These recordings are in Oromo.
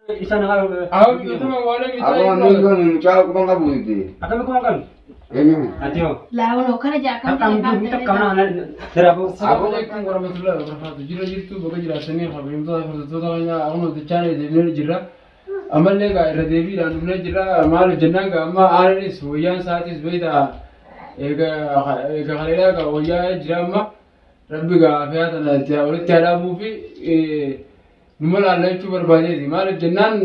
Isa na kayo. Ito na wala kita. Ako ang nung chao ko bang kabuti. Akan ko makan. Atio. Lawan kana jakam Minta kana darapo. Assalamualaikum warahmatullahi wabarakatuh. Jira jirtu baga jira sami khabim to nya awno de chane de ne jira. Amalle ga ira devi ran ne jira mal janna ga amma arani soyan saatis beida ega khalila ga oya jira amma rabbi ga afiyata na ta wala ta bu fi numala lechu barbade di mal jannan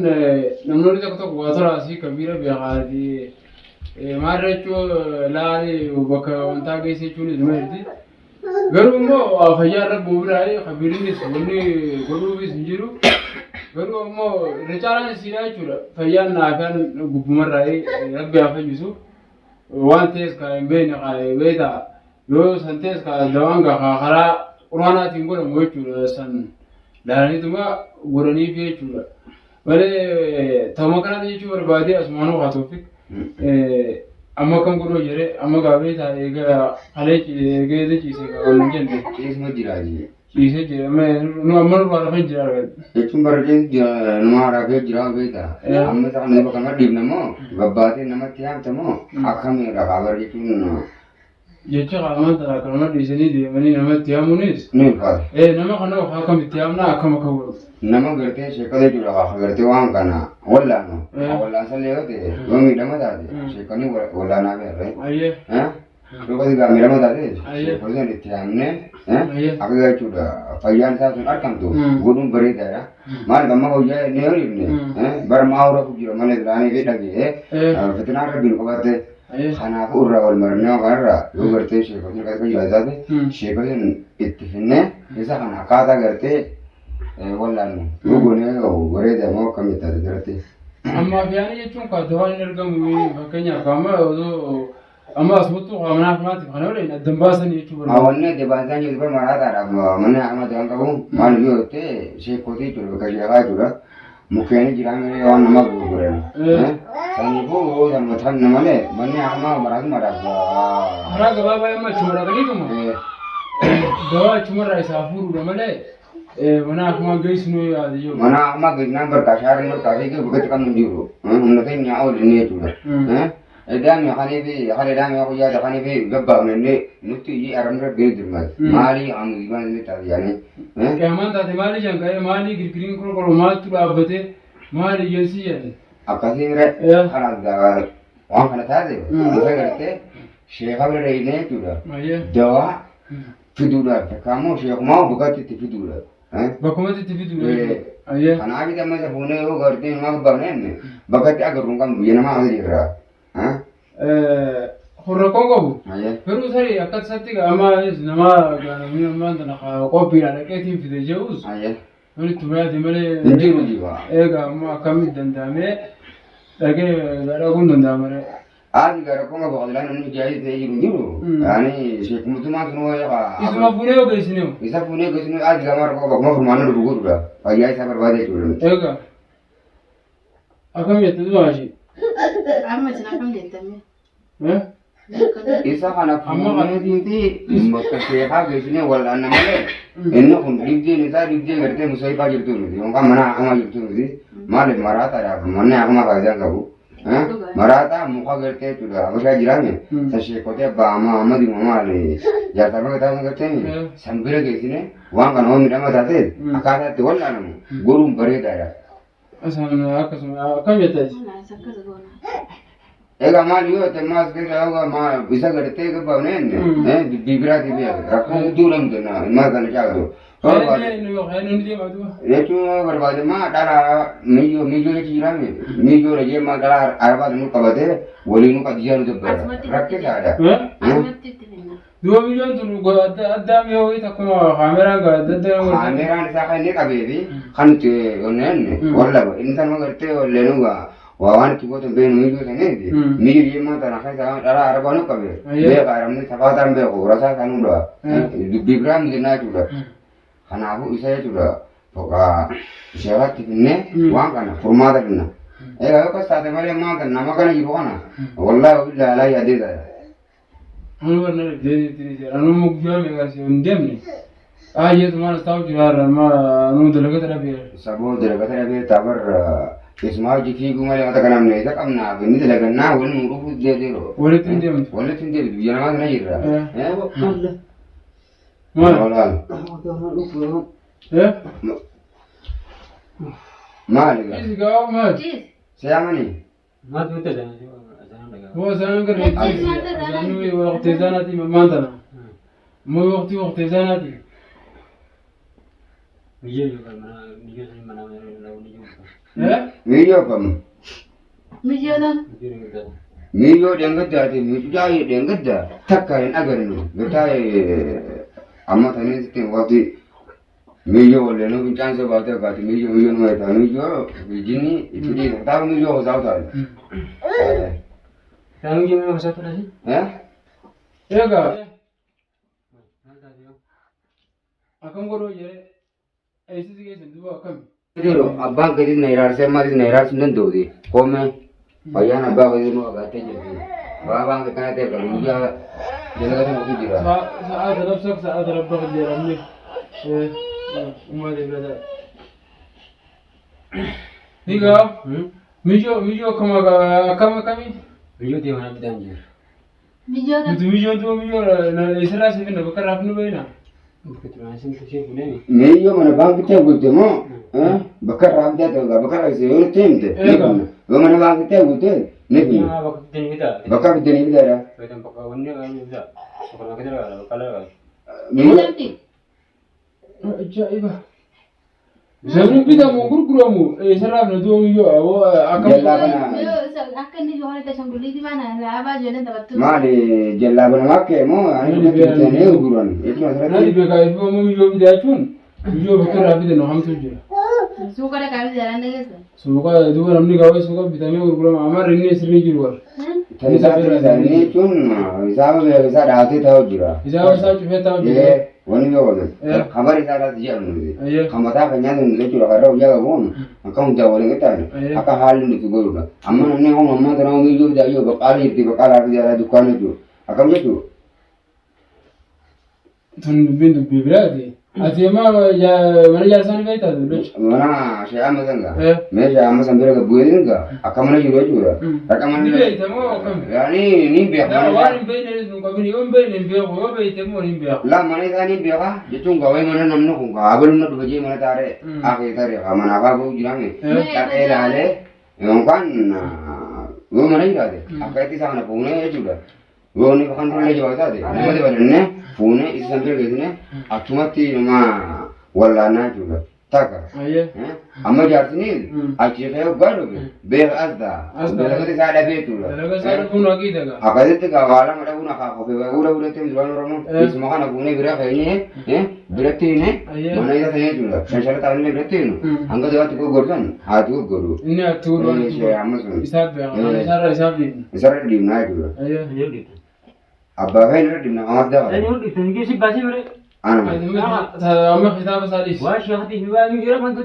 namnoni ta ko watora si kabira bi gadi marrecho laali baka wanta gaisi chuni zumerdi garu mo fayya rabbu birai khabirini sunni garu bis jiru garu mo recharan sira chura fayya na kan gubumar rai rabbi afajusu wantes ka mbene ka beta yo santes ka dawanga ka khara qur'ana tingola mo chura san dalani tuma gurani fi chura wale tamakana di chura badi asmanu khatofik amma kan gudo jere amma gabe ta ga hale ki ga da ci sai ga wannan jende Is mo jiraji. ci sai je amma no amma no ba fa jira ga Echum barje no ara ge jira beta. Amma ta ne ba kan dib namo gabbate namat yam tamo akham ga gabar je tun je ci ga man ta kan ma di sini di mani nama tiamunis ne fa. nama kana ha kam tiamna akam ka wo Nama garte shekade jura ga garte wan kana walla no. Walla sale yote. Gomi dama da de. Shekani walla na be re. aye Ha? Rupati ga mira mata de. Aye. Shekade ni tiamne. Ha? Aye. Aga chuda fayan sa sun arkam to. Gudum bari da ya. Mal gamma ho jaye ne ori ne. Ha? Bar maura ku jiro mane dani ge dagi. Fitna ra bin ko bate. aye खाना को उर्रा वाल मरने वाला यो करते शेखों ने कहते हैं जाते शेखों ने इत्तिफिने ऐसा खाना काटा करते वाला नो यो गुने वो गरे दमो कमी तरह करते amma biyani jechuun ka dawaan argamu fakkeenyaaf amma amma asumatti qaamna akkamaatti kana waliin addan baasan jechuu barbaada. awalne debasan yo bar marata ra mana ama dan kabu mal yo te shekho ti churu ka jaga chura mukheni jirame yo nama gure sani bo dan mathan namale manne ama marag marag Haraa gabaabaa amma chumara galiituma dawaa chumarraa isaa fuudhuudha malee mana akkuma geessinu yaada jiru. mana ama gina berkasar berkasih ke begitu kan menjuru menurutnya nyawa dunia itu Edam ya kani bi kali dam ya kuya da kani bi gabba menne nuti yi aramra be dirma mali am iban ni ta yani Kaiman taate maali jangaye maali girgirin kolkolo maaltu dhaabbate maali yensi jedhe. akasi re kana da wan kana ta de isa garte shekha be re ne tuda Ayyee dawa fidura kamu shekha ma bugati ti fidura bakkumatti itti fidu. Ayyee kana bi da ma bune yo garte ma babne ne bagati agar rungam yenama azira horra kon qabu. aye Garuu tarii akkasatti amma nama gaanamni ammaan tana qophiidhaan dhaqeetiin fide jehuus aye wani tumaati malee injiru jiwa egaa amma akkamitti danda'amee dhaqee dhaquun danda'amare. Adi gara ko ngabo kadala nanu jai te jiru yani shek mutuma suno ya Isuma fuunee ogeessineu. isa pune ko sunu adi gamar ko bakma furmana rugu dura ayai sabar bade churu Egaa akkam jette duwaashi. amma jina kam jettame isa kana Amma fune dinti makka shekha gesine wala namale enno kun dibje ni sa dibje garte musai pa jirtu ni onka mana ama jirtu ni male marata ra manne ama ka janga bu marata muka garte tuda abasha jirame sa shekote ba ama di mama le ya sabar kata garte ni sambira gesine wan kana omi dama tate akata te wala namu gurum bare dara Asan akkasuma akkam jette. na sakka zagona ega mali yo te mas ke ga ma bisa garte ke bavne ne bibira di biya rakko duram de na ma kana chado Itu berbeda mah darah mijo ni cira ni mijo lagi mah darah arba nu kabade wali nu kadian tu ber rakyat ada asmatti tinna 2 million tu adda mi hoyi takuma kamera ga adda kamera ni sakai ni kabedi kan tu onen wala insan mah gerte wala nu ga wawan kibo tu ben mijo sene di mijo ye mah darah kai darah arba nu kabe be karam ni sabatan be ko rasa kanu doa bigram dina juga karena aku isaya juga pokok syarat ini uang kan formada kan kalau kau saat ini makan nama kan ibu kan wallah udah lah ya dia anu warna jadi anu mukjizat mereka sih undem nih Ayat mana tahu juara ma nu dalaga terapi. Sabo dalaga terapi tabar isma jiki guma yang kata kanam nih, tak amna, ini dalaga na, wal murufu dia dero. Boleh tunjuk. Boleh tunjuk, jangan mana jira. Ya, Mana? Malal. Ya? Mal. Isi kau mat. Cheese. Saya mana? Mat betul jangan dagang. Wo zaman kerja. Jangan waktu zanati mana? Mau waktu zanati. Video juga mana lalu ni juga. Ya? Video kamu. Video dah. Video juga. Video dia enggak ada, video jaya dia enggak ada. Takkan agar nu, betai amma tani sitin waktu video le nu bincang sebab tu kata video nu itu video begini itu dia tahu video jauh tahu. Sekarang gimana masa tu lagi? Ya kak. Akan guru je. ऐसी चीजें संदूक अकम Jadi abang kerja nairar sama di nairar sunan dodi. Kome, bayan abang kerja nu agak tejer. Abang kena tejer kalau dia jalan kan mungkin jira. saat dalam sak saat dalam bekerja ramai umat ibadah tiga video kami Video dia mana berdanjir. Video dah. itu video tu video na isra sih na bakar apa nu bayna Betul macam tu sih punya ni. Medio mana bang kita gulte mo, bakar ram dia tu, bakar isi orang temde. Mana bang kita gulte, ni. Yang apa kita ni kita. Bakar kita ni dah. Kita pakai undi kan kita. Kalau kita ada kalau. Nanti. Ajaib. Zaman kita mau guru isra na tu video akan Akan ni orang kita sanggup di mana? Laba jalan tempat tu. Mari jalla bana makke mo, ani kita ni ukuran. Itu masalah. nanti beka itu mau video video cun video bakar apa tu ham tu je Suka dah kali jalan deh kan. suka itu kan ramai kawai suka vitamin guru amar ini sering jual Tadi saya ni cun, saya bisa dahati tahu jira. Ijazah saya cuma tahu je Ye, wani yo wala. Kamar isa dah dia nu. Aye. Kamata kanya nu le cura karo ya gon. Akang jawab ni kita. Aka hal ni tu guru. Amma ni hom amma terang ni yo jayo bakali ti bakala dia dukan itu. Akam itu. tun bintu bibrati ati ma ya mana jalan baik tu lucu Mana saya amma sangga. Eh. Me saya amma sambira ke buat enggak. Akam mana juro jura. Akam mana. ni baik temu kam Ya ni biar dah mana. warin baik ni nu kami ni baik ni biar ko baik temu ni biar La mana tadi biar ka? Jatuh gawai mana namnu ko. Abal nu dua je mana tare. Akhir tare. Mana apa bu jirang ni. Tak ada le. Yang kan. Wo mana ini ada. Apa itu sama nak punya juga. Wo ni kan boleh jawab tadi. Mana dia mana? Punya itu sambil gitu ni. Atumati nama walana juga. Tak. aye Amma jatuh ni. Aci saya baru. Ber azda. Azda. Ber kita ada betul. dalam saya pun lagi dah Apa itu kawala ada guna kau udah tim jualan orang semua kan guna berak ini berat ini mana itu saya juga saya tahu ini berat ini angka jawab itu gorkan hatu guru ini atuh ini saya amas isap ya isap isap ni besar di mana itu aye Video gitu. abah kan di mana amat dah Ini udah tinggi sih basi mere. anu amma khitab salis Wah syahati hiwa ni jira man tu.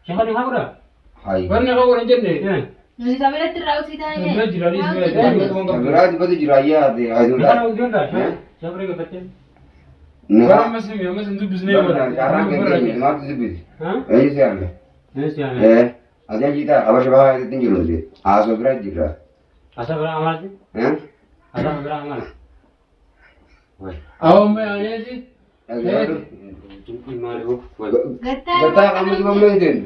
Syahati hagura. hai warna kau orang jenne Ya. Nanti sampai dah terlalu sih tanya. Sebenarnya jiralis mereka berat itu jiraya ada ada Mana ujian dah? Siapa mereka baca? Barang masih ya masih tu bisnes sekarang ini mak itu bis Hah? saya ada Yes ya. ada kita apa sih bahasa itu tinggi loh sih asal berat jira Asal beramal sih. Asal beramal. Wah. awam me ane sih Jumpa malu. Wah. Gatal. Betul kamu juga melihat.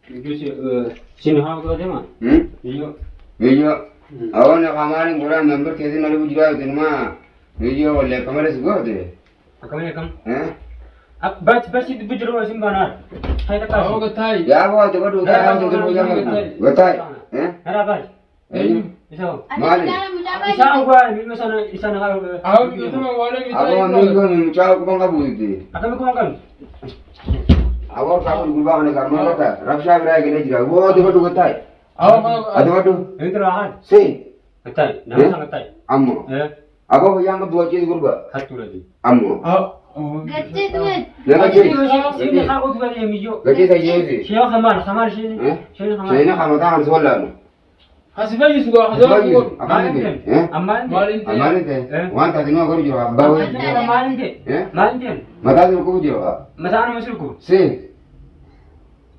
Itu sih sini hal tu aja mah. Video. Video. Awak nak kamarin kurang member kesi nak lebih jauh tu mah. Video oleh kamera segala tu. Kami kam. Ab baca itu bujur masih mana? Hai tak awam tahu. ketai Ya awak tu baru dah tu tu jangan. Betul. Ada apa? ayo Bisa. Mali. Bisa gua ni sana kalau. awam itu mah wala Awak ketai minggu mencari kubang kabut itu. Akan aku makan. Awak kabut kubang ni kamera kata. Rapsha berai kena jira. Awak tu baru ketai. awam Ada baru. Ini terakhir. Si. Ketai. Nama sangat ketai. Ammo. Awak yang kedua ciri kurba. Satu lagi. Ammo. Gaji tu kan. Jangan ciri. Sini aku tu ada yang hijau. Gaji saya je. Siapa khamar sini. Sini khamar. Saya nak kamu tahan soalan. Hasibai suka hazar ko. Amalinte. Wanta tino gori jiro abba wa. Malinte. Mata dulu ko jiro. Mata ana masruku. Si.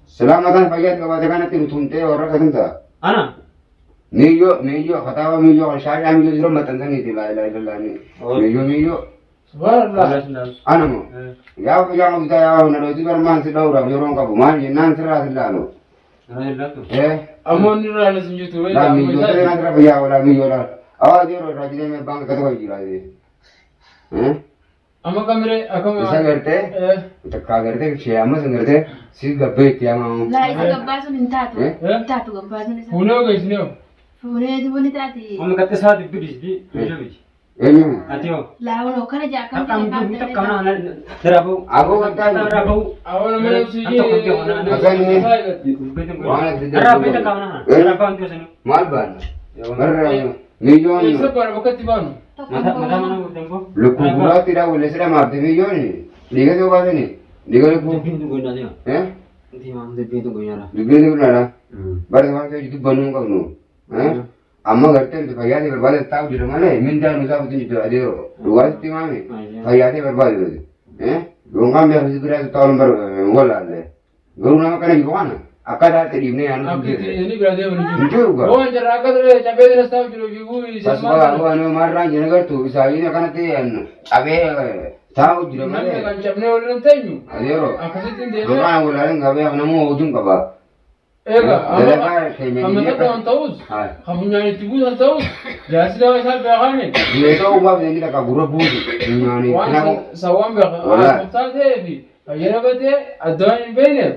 Selamatan pagi ka bata kana tin tunte ora kadanta. Ana. Miyo khatawa miyo shaya miyo jiro matan tani ti la ilaha illallah ni. Miyo. Subhanallah. Ana mo. Ya uta ya na do tibar man si daura jorong ka bu man nan sira silalo. Amon ni rala sinjutu we La miyo te na tra ya wala miyo la. Awa jiro rajile me bang ka to jira de. Amma kamere akam Bisa gerte? Utakka gerte shiyama sangerte si gabbe tiyama. La isa gabbasu ni tatu gabbasu ni. Puno ga isne. Fune du ni tati. Om katte saat bidis di. Enu. Atio. La uno kana jakam Takam tu tak kana ana terabu. Ago kata Terabu. Awan mere si Terabu tak kana. Terabu antu sini. Malban. Marra milyon. Isa par wakati banu. Mata mana tempo. Lukura tira wala sira marte milyon. Liga to ba ni. Liga ko. Pintu goina dia. Nanti mam de pintu goina. Liga to na. Bar ma ke itu banu ka no. Amma garte to kaya de berbal tahu jiro male minta no sabu tu adero. Luas ti mami. Kaya de berbal. Gongam ya segera tahun baru ngola le. Guru nama kana gimana? Akada tadi ini anu. Ini berada di Juga. Oh, jarak tu cabe de staff jiro bigu Paswa aku anu marah jenagar tu bisa ini kan tian. Abe tahu jiro Namanya male. kan capne orang tenyu. Adero. Aku sih tende. Bukan ular ngabe namu ujung kaba. Ega. Delaga kayaknya Kamu dia tak tahu tahu. Hai. Kamu nyari tibu tak tahu. Jadi dah saya berani. Dia tahu apa yang kita kabur budu. Nyani. Wan sawam berani. Tak ada. Ayah berarti ada yang benar.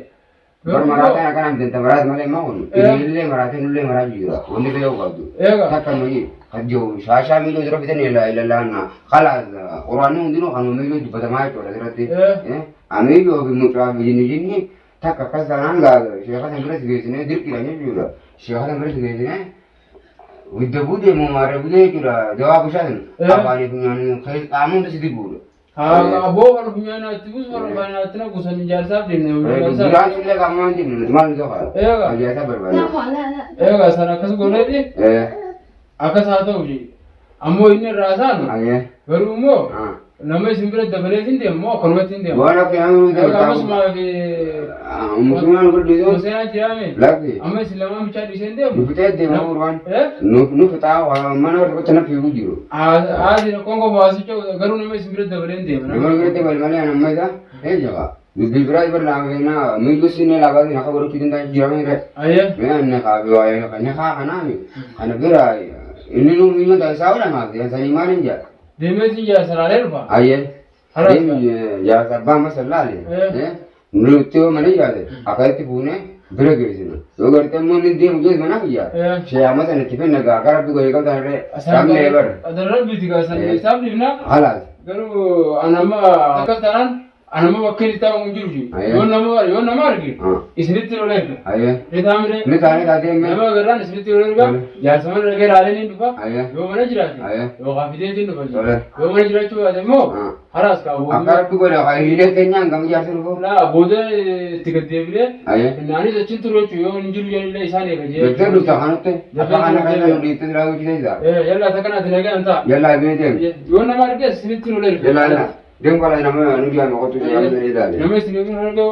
Bermarata akan ambil tempat male mau. Ini marata nulle maraju juga. Ini beliau kau. Ega. Takkan lagi. Kajo sasa milo jero kita ni la na. Kala Qur'anu ndino kanu milo di pada mai to rati. Amigo bi mutra bi ni takka kasananga. Syekh Hasan beres gesine dirkiranya juga. Syekh Hasan beres gesine. Widya bude mo mare bude kira jawab usahan. Apa ni punya ni khair kamu tu sedih bulu. Abo kalau punya anak tibu kalau punya anak tu kusan jar sab di ni. Bukan sudah kamu nanti cuma itu kan. Biasa berbalik. Ega sana kas gole di. Akas atau uji. Amo ini rasa no. Baru mo. Nama simpel double sini mo konvert sini. Bukan apa yang itu. Kamu semua ke. Musliman berdua. Musliman ciame. Lagi. Amo Islam bicara di sini. Nufita de mau ruan. Nufita mana orang kena piu juru. Ini Kongo bahasa itu. Garu nama simpel double sini. Memang kita balik mana nama itu? Jaga. Bibirai berlalu na. Minggu sini lagi nak baru kita dah jalan ni. Ayah. Mana kau ayah kan? Kana ni. Kana birai. Ini nu minggu dah sahaja nak. Yang saya mana je. Demesi ya selalu apa? Ayah. Ini ya sabah masalah ni. Nutu mana jadi? Akal tu punya beragam sini. Agar temu ni dia mungkin mana dia? Saya masa ni tipe naga. Agar tu kau ikan tadi. Kami lebar. Ada lebih tiga sana. Sabtu ni nak. Halas. Garu anama takkan anama wakil kita mengjurji. Yon nama lagi. Isni tiru lagi. Ayah. Kita ambil. Ni tadi tadi Nama geran isni tiru lagi. Ya sama lagi rale ni dupa. Ayah. Yo mana jelas. Ayah. Yo kafide ni dupa. Boleh. Yo mana jelas tu ada mo. Haras kau. Agar tu kau dah hilang kenyang kami jadi suruh. Nah, bodoh tiga dia bila. Ayah. Nani secin tu lucu. Yo menjurji ni isane kerja. Betul tu tak kan tu. Apa anak anak yang itu terlalu kita. Yalla takkan ada lagi anta. Yalla betul. Yo nama lagi isni tiru lagi. Yalla. Dia kalau nama ni dia nak tu jangan beri dah. Nama isni tiru lagi.